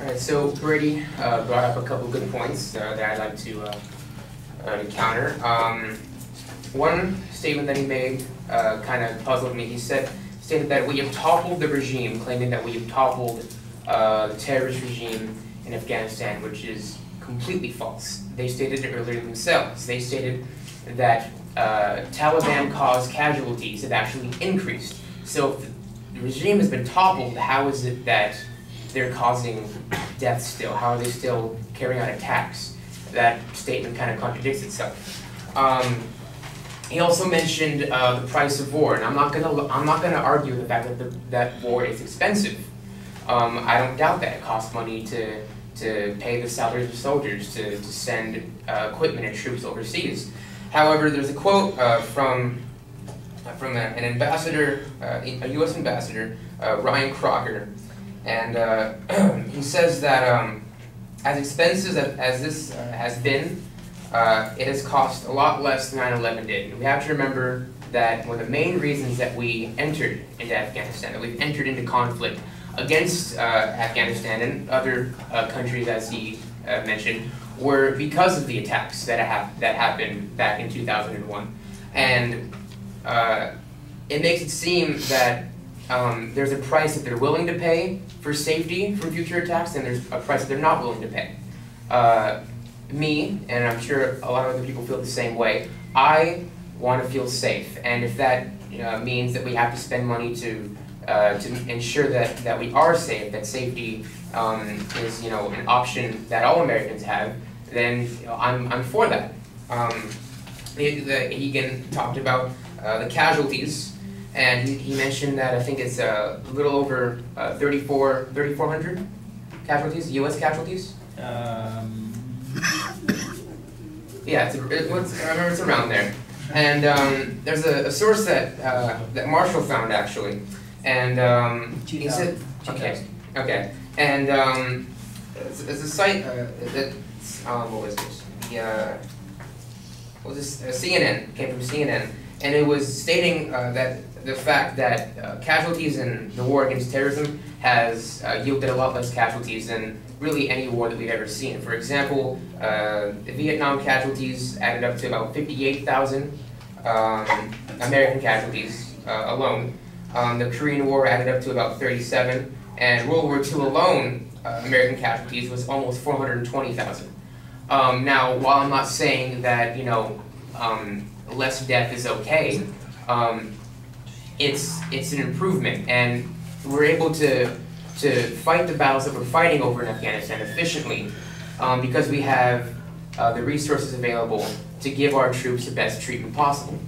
All right, so Brady brought up a couple good points that I'd like to counter. One statement that he made kind of puzzled me. He stated that we have toppled the regime, claiming that we have toppled the terrorist regime in Afghanistan, which is completely false. They stated it earlier themselves. They stated that Taliban-caused casualties have actually increased. So if the regime has been toppled, how is it that they're causing deaths still? How are they still carrying out attacks? That statement kind of contradicts itself. He also mentioned the price of war, and I'm not gonna argue the fact that that war is expensive. I don't doubt that it costs money to pay the salaries of soldiers, to send equipment and troops overseas. However, there's a quote from an ambassador, a U.S. ambassador, Ryan Crocker, and he says that as expensive as this has been, it has cost a lot less than 9/11 did. We have to remember that one of the main reasons that we entered into Afghanistan, that we've entered into conflict against Afghanistan and other countries, as he mentioned, were because of the attacks that happened back in 2001. And it makes it seem that there's a price that they're willing to pay for safety from future attacks, and there's a price that they're not willing to pay. Me, and I'm sure a lot of other people feel the same way, I want to feel safe, and if that means that we have to spend money to ensure that we are safe, that safety is an option that all Americans have, then I'm for that. He again talked about the casualties, and he mentioned that I think it's a little over 3,400 casualties, U.S. casualties. Yeah, I remember it's around there. And there's a source that Marshall found actually, and he said, okay, and it's a site that's what was this? CNN, came from CNN, and it was stating that the fact that casualties in the war against terrorism has yielded a lot less casualties than really any war that we've ever seen. For example, the Vietnam casualties added up to about 58,000 American casualties alone. The Korean War added up to about 37, and World War II alone, American casualties was almost 420,000. Now, while I'm not saying that less death is okay, it's an improvement, and we're able to fight the battles that we're fighting over in Afghanistan efficiently because we have the resources available to give our troops the best treatment possible.